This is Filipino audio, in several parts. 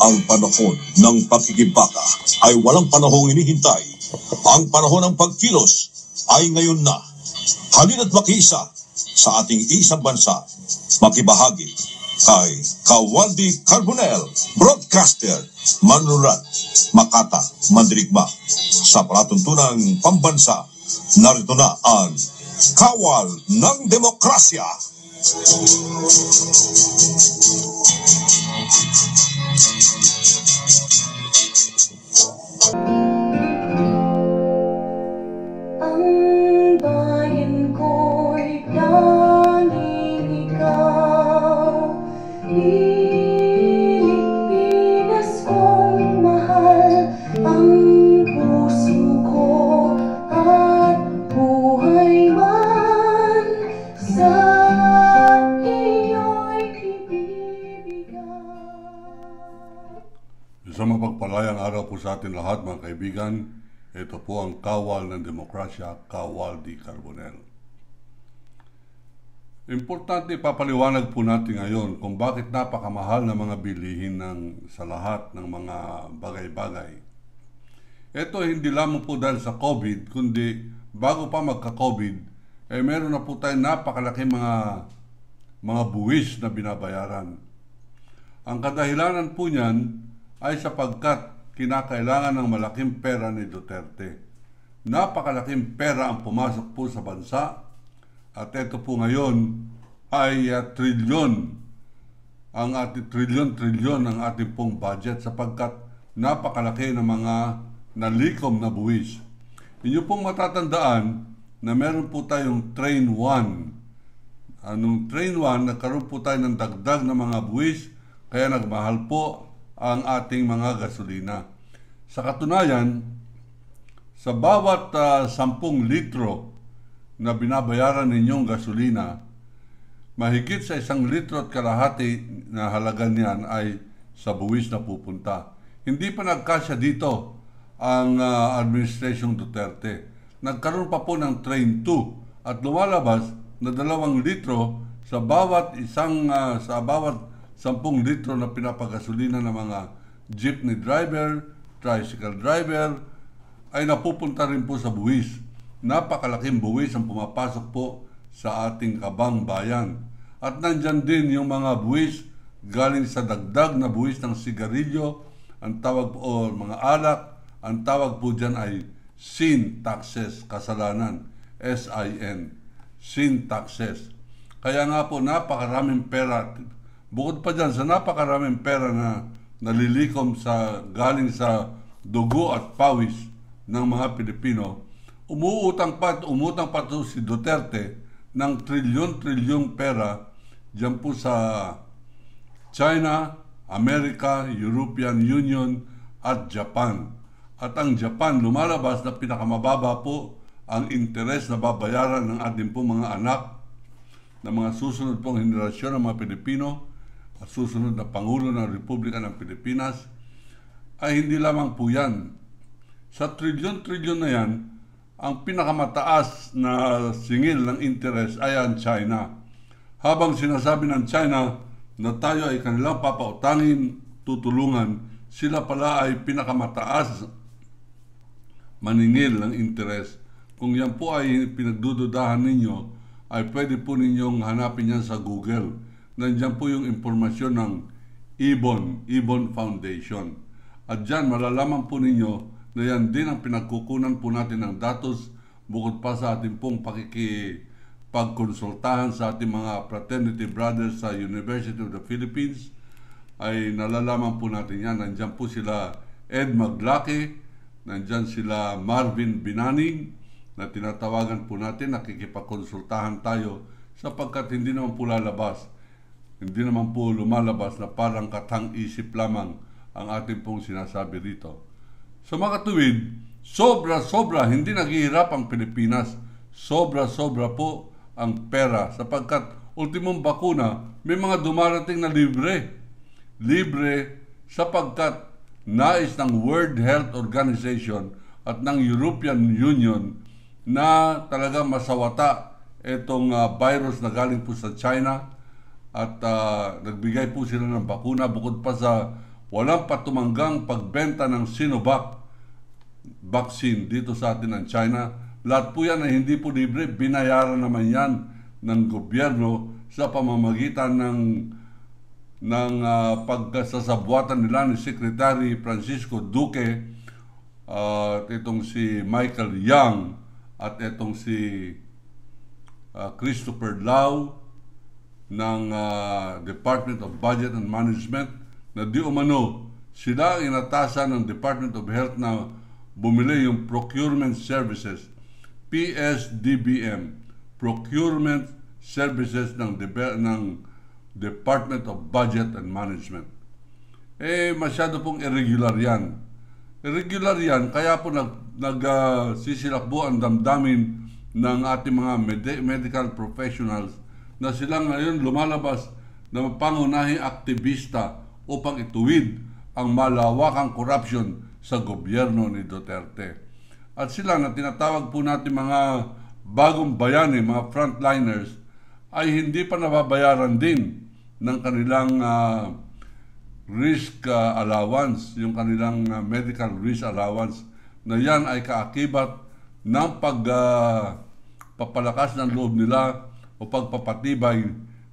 Ang panahon ng pakikibaka ay walang panahong hinihintay. Ang panahon ng pagkilos ay ngayon na. Halina't makiisa sa ating isang bansa. Makibahagi kay Kawaldi Carbonell, broadcaster, manunulat, makata, mandirigma. Sa palatuntunang pambansa, narito na ang Kawal ng Demokrasya. Ang bayan ko'y tanging ikaw, Pilipinas kong mahal, ang puso ko at buhay man sa iyo'y ibibigay. Isang mapagpalayang araw po sa atin lahat, mga kaibigan. Ito po ang Kawal ng Demokrasya, Kawaldi Carbonell. Importante ipapaliwanag po natin ngayon kung bakit napakamahal na mga bilihin sa lahat ng mga bagay-bagay. Ito hindi lamang po dahil sa COVID, kundi bago pa magka-COVID, meron na po tayong napakalaki mga buwis na binabayaran. Ang kadahilanan po niyan ay sapagkat kinakailangan ng malaking pera ni Duterte. Napakalaking pera ang pumasok po sa bansa at ito po ngayon ay trilyon ang ating pong budget sapagkat napakalaki ng mga nalikom na buwis. Inyo pong matatandaan na meron po tayong Train 1. Anong Train 1, nagkaroon po tayo ng dagdag na mga buwis kaya nagmahal po ang ating mga gasolina. Sa katunayan, sa bawat 10 litro na binabayaran ninyong gasolina, mahigit sa 1 litro at kalahati na halaga niyan ay sa buwis na pupunta. Hindi pa nagkasya dito ang Administrasyong Duterte. Nagkaroon pa po ng Train 2 at lumalabas na 2 litro sa bawat 10 litro na pinapagasolina ng mga jeepney driver, tricycle driver, ay napupunta rin po sa buwis. Napakalaking buwis ang pumapasok po sa ating kabang bayan. At nandyan din yung mga buwis galing sa dagdag na buwis ng sigarilyo, ang tawag po, mga alak, ang tawag po dyan ay sin taxes, kasalanan, S-I-N, sin taxes. Kaya nga po napakaraming pera. Bukod pa dyan sa napakaraming pera na nalilikom galing sa dugo at pawis ng mga Pilipino, umutang pa to si Duterte ng trilyon-trilyong pera dyan po sa China, Amerika, European Union at Japan. At ang Japan lumalabas na pinakamababa po ang interes na babayaran ng ating po mga anak na mga susunod pong henerasyon ng mga Pilipino at susunod na Pangulo ng Republika ng Pilipinas, ay hindi lamang po yan. Sa trilyon-trilyon na yan, ang pinakamataas na singil ng interes ay ang China. Habang sinasabi ng China na tayo ay kanilang papautangin, tutulungan, sila pala ay pinakamataas maningil ng interes. Kung yan po ay pinagdududahan ninyo, ay pwede po ninyong hanapin yan sa Google. Nandiyan po yung impormasyon ng Ibon Foundation. At dyan malalaman po ninyo na yan din ang pinagkukunan po natin ng datos bukod pa sa ating pong pagkonsultahan sa ating mga fraternity brothers sa University of the Philippines, ay nalalaman po natin yan. Nandiyan po sila Ed Maglaki, nandiyan sila Marvin Binaning, na tinatawagan po natin, nakikipagkonsultahan tayo sapagkat hindi naman po lumalabas na parang katang-isip lamang ang ating pong sinasabi rito. Sa mga katuwid, sobra-sobra hindi naghihirap ang Pilipinas. Sobra-sobra po ang pera sapagkat ultimong bakuna, may mga dumarating na libre. Libre sapagkat nais ng World Health Organization at ng European Union na talagang masawata itong virus na galing po sa China at nagbigay po sila ng bakuna bukod pa sa walang patumanggang pagbenta ng Sinovac vaccine dito sa atin ng China. Lahat po yan ay hindi po libre, binayaran naman yan ng gobyerno sa pamamagitan ng pagsasabuatan nila ni Secretary Francisco Duque, itong si Michael Yang at itong si Christopher Lau ng Department of Budget and Management, na di umano sila ang inatasan ng Department of Health na bumili yung procurement services, PSDBM, procurement services ng Department of Budget and Management. Masyado pong irregular yan. Irregular yan, kaya po nagsisilakbo ang damdamin ng ating mga medical professionals na sila ngayon lumalabas na pangunahing aktivista upang ituwid ang malawakang korupsyon sa gobyerno ni Duterte. At sila na tinatawag po natin mga bagong bayani, mga frontliners, ay hindi pa nababayaran din ng kanilang risk allowance, yung kanilang medical risk allowance, na yan ay kaakibat ng pagpapalakas ng loob nila o pagpapatibay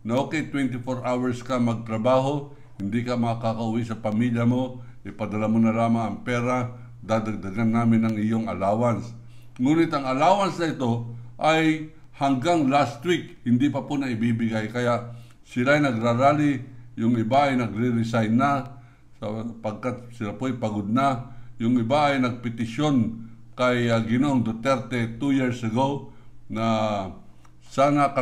na okay, 24 hours ka magtrabaho, hindi ka makakauwi sa pamilya mo, ipadala mo na lamang ang pera, dadagdagan namin ang iyong allowance. Ngunit ang allowance na ito ay hanggang last week, hindi pa po na ibibigay. Kaya sila ay nagrarally, yung iba ay nagre-resign na sapagkat sila po ay pagod na. Yung iba ay nagpetisyon kay Ginoong Duterte 2 years ago na sana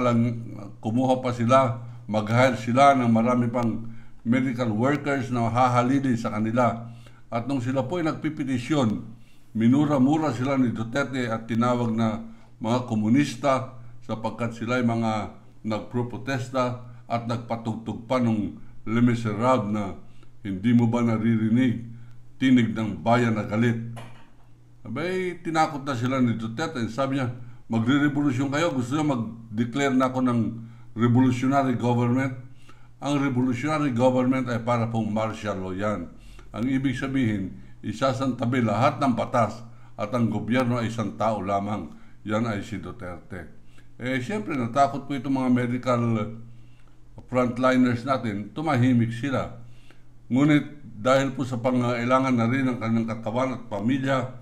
kumuha pa sila, mag-hire sila ng marami pang medical workers na hahalili sa kanila. At nung sila po ay nagpipetisyon, minura-mura sila ni Duterte at tinawag na mga komunista sapagkat sila ay mga nagpropotesta at nagpatugtog pa nung Les Miserables na hindi mo ba naririnig tinig ng bayan na galit. Abay, tinakot na sila ni Duterte. Sabi niya, magre-revolusyon kayo, gusto niya mag-declare na ako ng revolutionary government. Ang revolutionary government ay para pong martial law yan. Ang ibig sabihin, isasantabi lahat ng batas at ang gobyerno ay isang tao lamang. Yan ay si Duterte. Siyempre, natakot po itong mga medical frontliners natin, tumahimik sila. Ngunit dahil po sa pangailangan na rin ng kanilang katawan at pamilya,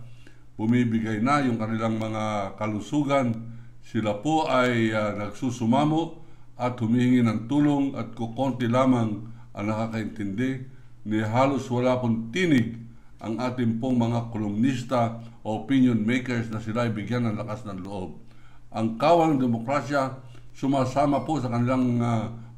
bumibigay na yung kanilang mga kalusugan, sila po ay nagsusumamo at humihingi ng tulong at kukonti lamang ang nakakaintindi. Ni halos wala pong tinig ang ating pong mga kolumnista o opinion makers na sila ay bigyan ng lakas ng loob. Ang kawang demokrasya sumasama po sa kanilang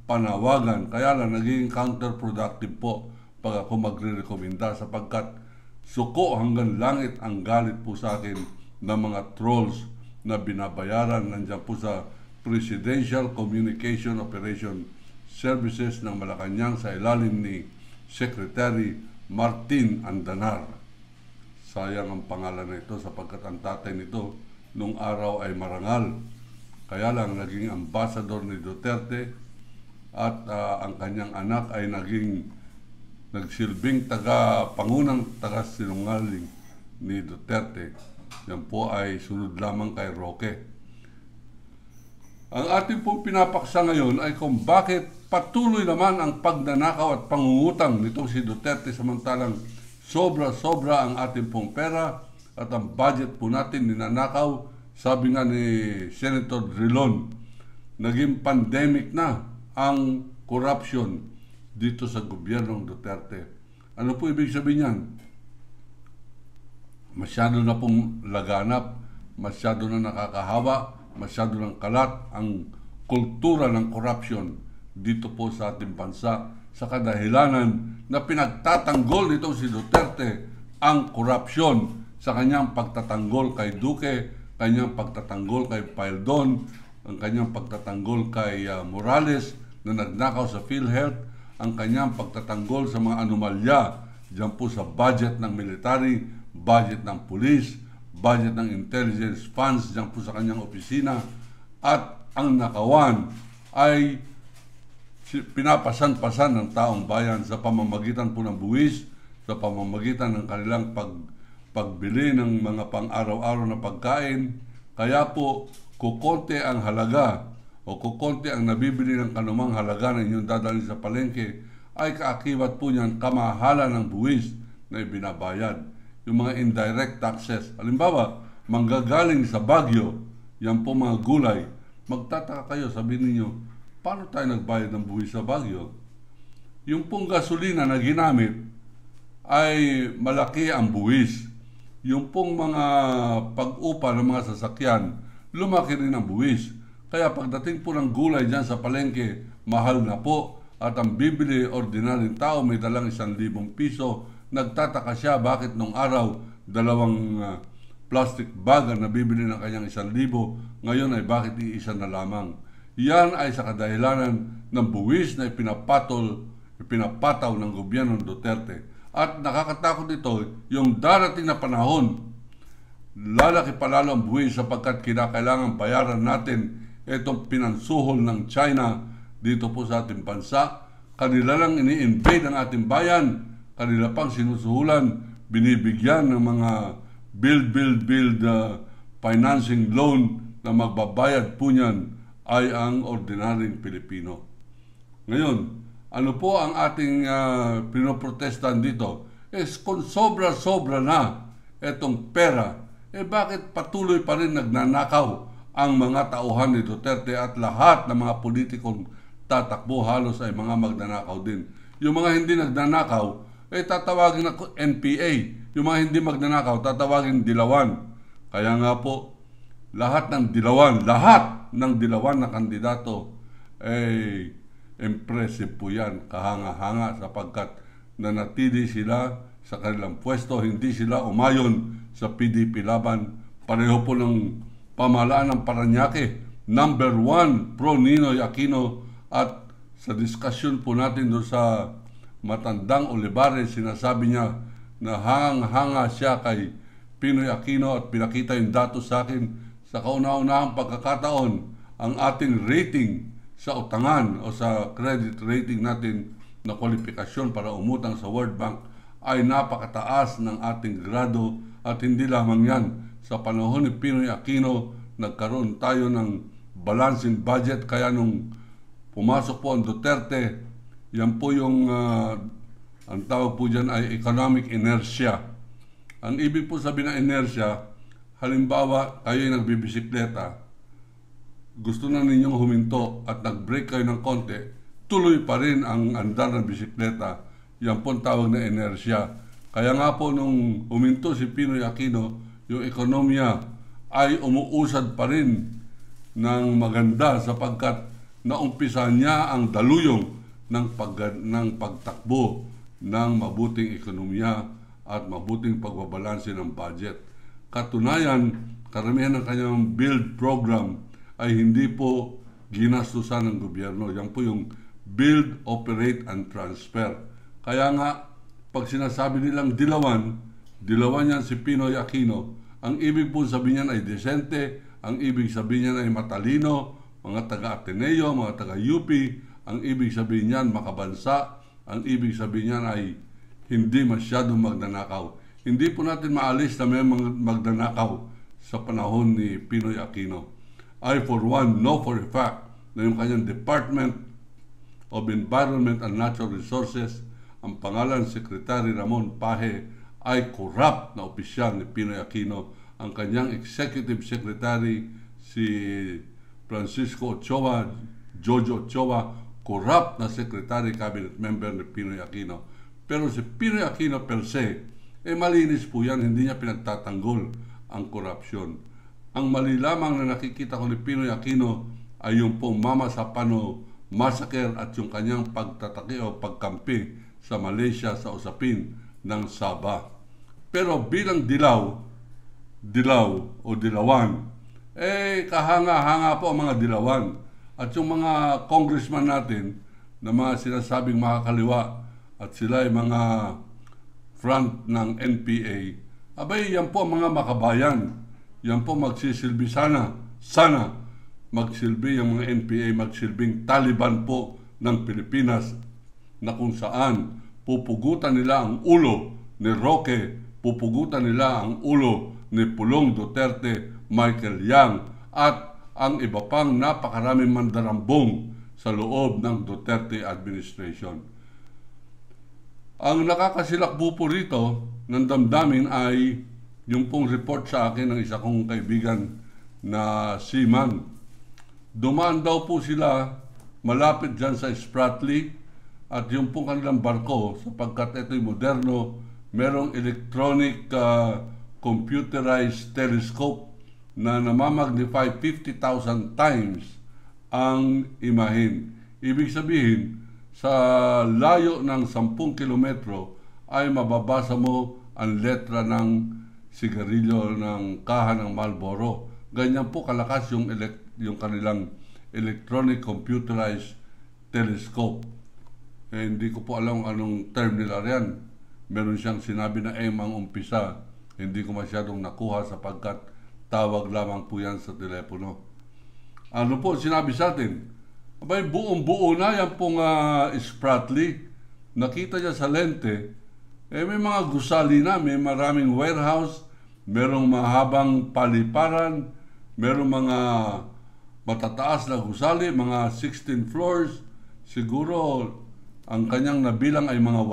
panawagan, kaya lang naging counterproductive po pag ako magre-rekomenda sapagkat suko hanggang langit ang galit po sa akin ng mga trolls na binabayaran nandiyan po sa Presidential Communication Operation Services ng Malacanang sa ilalim ni Secretary Martin Andanar. Sayang ang pangalan na ito sapagkat ang tatay nito nung araw ay marangal. Kaya lang naging ambassador ni Duterte at ang kanyang anak ay nagsilbing pangunang taga-sinungaling ni Duterte. Yan po ay sunod lamang kay Roque. Ang ating pong pinapaksa ngayon ay kung bakit patuloy naman ang pagnanakaw at pangungutang nitong si Duterte samantalang sobra-sobra ang ating pong pera at ang budget po natin ninanakaw. Sabi nga ni Senator Drilon, naging pandemic na ang corruption dito sa gobyernong Duterte. Ano po ibig sabihin yan? Masyado na pong laganap, masyado na nakakahawa, masyado ng kalat ang kultura ng corruption dito po sa ating bansa sa kadahilanan na pinagtatanggol nitong si Duterte ang corruption sa kanyang pagtatanggol kay Duque, kanyang pagtatanggol kay Paildon, ang kanyang pagtatanggol kay Morales na nagnakaw sa PhilHealth, ang kanyang pagtatanggol sa mga anomalya dyan po sa budget ng military, budget ng police, budget ng intelligence funds dyan po sa kanyang opisina, at ang nakawan ay pinapasan-pasan ng taong bayan sa pamamagitan po ng buwis, sa pamamagitan ng kanilang pagbili ng mga pang-araw-araw na pagkain. Kaya po, kukonti ang halaga o kukonti ang nabibili ng kanumang halaga na inyong dadalhin sa palengke, ay kaakibat po niyan kamahalan ng buwis na ibinabayad. Yung mga indirect taxes. Halimbawa, manggagaling sa Baguio, yan po mga gulay. Magtataka kayo, sabihin ninyo, paano tayo nagbayad ng buwis sa Baguio? Yung pong gasolina na ginamit ay malaki ang buwis. Yung pong mga pag-upa ng mga sasakyan, lumaki rin ang buwis. Kaya pagdating po ng gulay dyan sa palengke, mahal na po. At ang bibili ordinaryong tao may dalang 1,000 piso, nagtataka siya bakit nung araw 2 plastic bag na bibili ng kanyang 1,000, ngayon ay bakit iisa na lamang. Yan ay sa kadahilanan ng buwis na ipinapataw ng gobyerno ng Duterte. At nakakatakot ito, yung darating na panahon, lalaki palalo ang buwis sapagkat kinakailangan bayaran natin itong pinansuhol ng China dito po sa ating bansa. Kanila lang ini-invade ang ating bayan, kanila pang sinusuhulan, binibigyan ng mga build financing loan na magbabayad po niyan ay ang ordinaryong Pilipino. Ngayon, ano po ang ating pinoprotestan dito? Kung sobra-sobra na itong pera, bakit patuloy pa rin nagnanakaw ang mga tauhan ni Duterte at lahat ng mga politikong tatakbo halos ay mga magnanakaw din. Yung mga hindi nagnanakaw, tatawagin na NPA. Yung mga hindi magnanakaw, tatawagin dilawan. Kaya nga po, lahat ng dilawan na kandidato, impressive po yan, kahanga-hanga sapagkat nanatili sila sa kanilang pwesto, hindi sila umayon sa PDP laban. Pareho po ng pamahalaan ng Parañaque, number 1 pro Ninoy Aquino. At sa diskusyon po natin doon sa Matandang Olivares, sinasabi niya na hanga siya kay Pinoy Aquino at pinakita yung datos sa akin sa kauna-unahang pagkakataon. Ang ating rating sa utangan o sa credit rating natin na kwalifikasyon para umutang sa World Bank ay napakataas ng ating grado. At hindi lamang yan, sa panahon ni Pinoy Aquino, nagkaroon tayo ng balancing budget. Kaya nung pumasok po ang Duterte, yan po yung, ang tawag po dyan ay economic inertia. Ang ibig po sabihin ng inertia, halimbawa, kayo yung nagbibisikleta, gusto na ninyong huminto at nag-brake kayo ng konti, tuloy pa rin ang andar ng bisikleta. Yan po ang tawag na inertia. Kaya nga po nung huminto si Pinoy Aquino, yung ekonomiya ay umuusad pa rin ng maganda sapagkat naumpisa niya ang daluyong ng pagtakbo ng mabuting ekonomiya at mabuting pagbabalanse ng budget. Katunayan, karamihan ng kanyang build program ay hindi po ginastusan ng gobyerno. Yan po yung build, operate, and transfer. Kaya nga, pag sinasabi nilang dilawan yan si Pinoy Aquino, ang ibig po sabihin niyan ay desente, ang ibig sabihin niyan ay matalino, mga taga-Ateneo, mga taga-UP, ang ibig sabihin niyan makabansa, ang ibig sabihin niyan ay hindi masyadong magnanakaw. Hindi po natin maalis na may mga magnanakaw sa panahon ni Pinoy Aquino. I for one know for a fact na yung kanyang Department of Environment and Natural Resources, ang pangalan Secretary Ramon Paje, ay corrupt na opisyal ni Pinoy Aquino. Ang kanyang Executive Secretary, si Francisco Ochoa, Jojo Ochoa, corrupt na Secretary Cabinet Member ni Pinoy Aquino. Pero si Pinoy Aquino per se, malinis po yan, hindi niya pinagtatanggol ang korupsyon. Ang mali lamang na nakikita ko ni Pinoy Aquino ay yung pong Mama Sapano massacre at yung kanyang pagtataki o pagkampi sa Malaysia sa usapin ng Sabah. Pero bilang dilaw o dilawan, kahanga-hanga po ang mga dilawan. At yung mga congressman natin na mga sinasabing makakaliwa at sila ay mga front ng NPA, abay yan po ang mga makabayan. Yan po magsisilbi sana magsilbi yung mga NPA, magsilbing Taliban po ng Pilipinas na kung saan pupugutan nila ang ulo ni Roque, pupugutan nila ang ulo ni Pulong Duterte, Michael Yang at ang iba pang napakaraming mandarambong sa loob ng Duterte administration. Ang nakakasilakbo po rito ng damdamin ay yung pong report sa akin ng isa kong kaibigan na seaman. Dumaan daw po sila malapit dyan sa Spratly at yung pong kanilang barko, sapagkat ito'y moderno, merong electronic computerized telescope na namamagnify 50,000 times ang imahen. Ibig sabihin, sa layo ng 10 kilometro ay mababasa mo ang letra ng sigarilyo ng kaha ng Marlboro. Ganyan po kalakas yung kanilang electronic computerized telescope. Hindi ko po alam anong term nila riyan. Meron siyang sinabi na M ang umpisa. Hindi ko masyadong nakuha sapagkat tawag lamang po yan sa telepono. Ano po sinabi sa atin? Abay, buong-buo na yan pong Spratly. Nakita niya sa lente, may mga gusali na, may maraming warehouse, merong mahabang paliparan, merong mga matataas na gusali, mga 16 floors. Siguro ang kanyang nabilang ay mga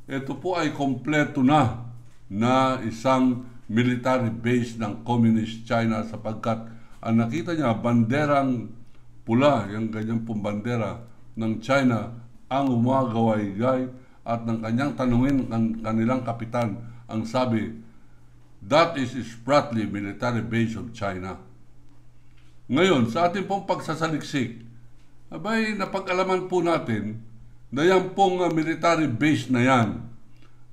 8. Ito po ay kompleto na isang military base ng Communist China sapagkat ang nakita niya banderang pula, yung ganyan pong bandera ng China ang umagawaygay at ng kanyang tanungin ng kanilang kapitan ang sabi, that is Spratly military base of China. Ngayon, sa ating pong pagsasaliksik, abay, napag-alaman po natin na yan pong military base na yan,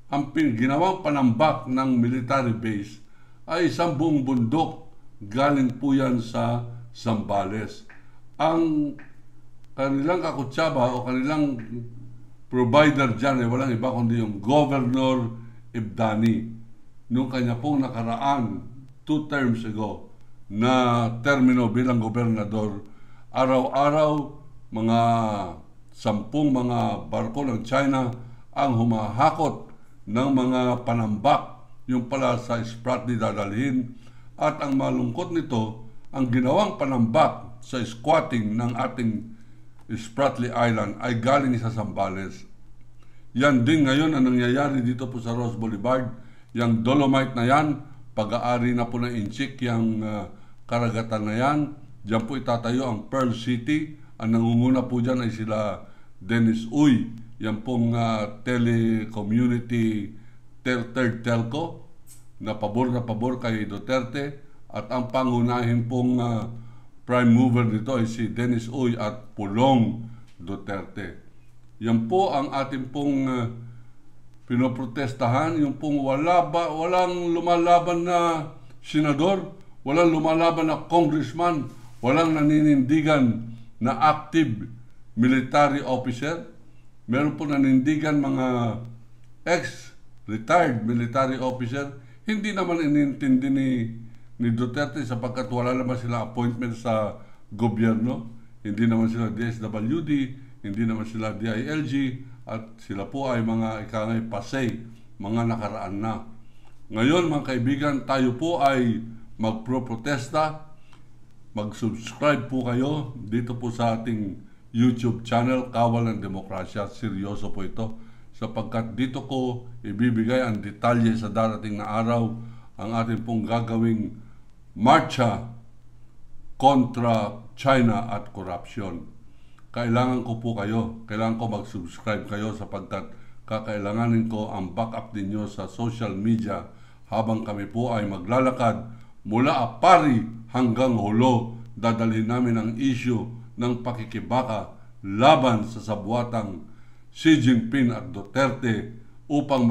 ang ginawang panambak ng military base ay isang buong bundok. Galing po yan sa Zambales. Ang kanilang kakutsaba o kanilang provider dyan ay walang iba kundi yung Governor Ibdani. Noong kanya pong nakaraan, 2 terms ago, na termino bilang gobernador, araw-araw mga 10 mga barko ng China ang humahakot ng mga panambak, yung pala sa Spratly dadalhin. At ang malungkot nito, ang ginawang panambak sa squatting ng ating Spratly Island ay galing sa Zambales. Yan din ngayon ang nangyayari dito po sa Ross Boulevard. Yang dolomite na yan, pag-aari na po ng Inchik, yung karagatan na yan. Diyan po itatayo ang Pearl City. Ang nangunguna po dyan ay sila Dennis Uy, yan pong telecommunity third telco na pabor kay Duterte, at ang pangunahin pong prime mover nito ay si Dennis Uy at Pulong Duterte. Yan po ang ating pong pinoprotestahan, yung pong walang lumalaban na senador, walang lumalaban na congressman, walang naninindigan na active military officer. Meron po nanindigan mga ex-retired military officer. Hindi naman inintindi ni Duterte sapagkat wala naman sila appointment sa gobyerno. Hindi naman sila DSWD, hindi naman sila DILG, at sila po ay mga ikangay pasay, mga nakaraan na. Ngayon mga kaibigan, tayo po ay magpro-protesta. Mag-subscribe po kayo dito po sa ating YouTube channel, Kawal ng Demokrasya. Seryoso po ito sapagkat dito ko ibibigay ang detalye sa darating na araw, ang ating pong gagawing marcha kontra China at korupsyon. Kailangan ko po kayo, kailangan ko mag-subscribe kayo sapagkat kakailanganin ko ang backup ninyo sa social media habang kami po ay maglalakad mula Apari hanggang Hulo. Dadalhin namin ang issue ng pakikibaka laban sa sabuatang Xi Jinping at Duterte upang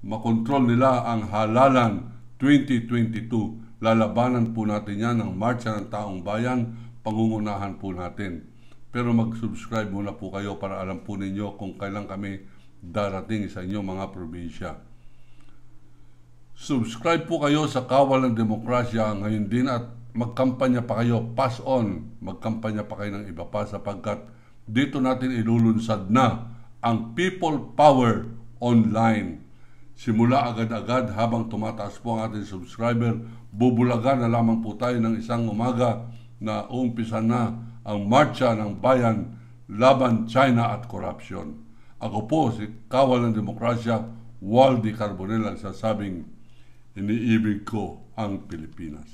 makontrol nila ang halalan 2022. Lalabanan po natin yan ng Marcha ng Taong Bayan, pangungunahan po natin. Pero mag-subscribe muna po kayo para alam po ninyo kung kailan kami darating sa inyong mga probinsya. Subscribe po kayo sa Kawal ng Demokrasya ngayon din at magkampanya pa kayo, pass on, magkampanya pa kayo ng iba pa sapagkat dito natin ilulunsad na ang people power online. Simula agad-agad habang tumataas po ang ating subscriber, bubulagan na lamang po tayo ng isang umaga na umpisa na ang marcha ng bayan laban China at corruption. Ako po si Kawal ng Demokrasya, Waldy Carbonell, ang sasabing iniibig ko ang Pilipinas.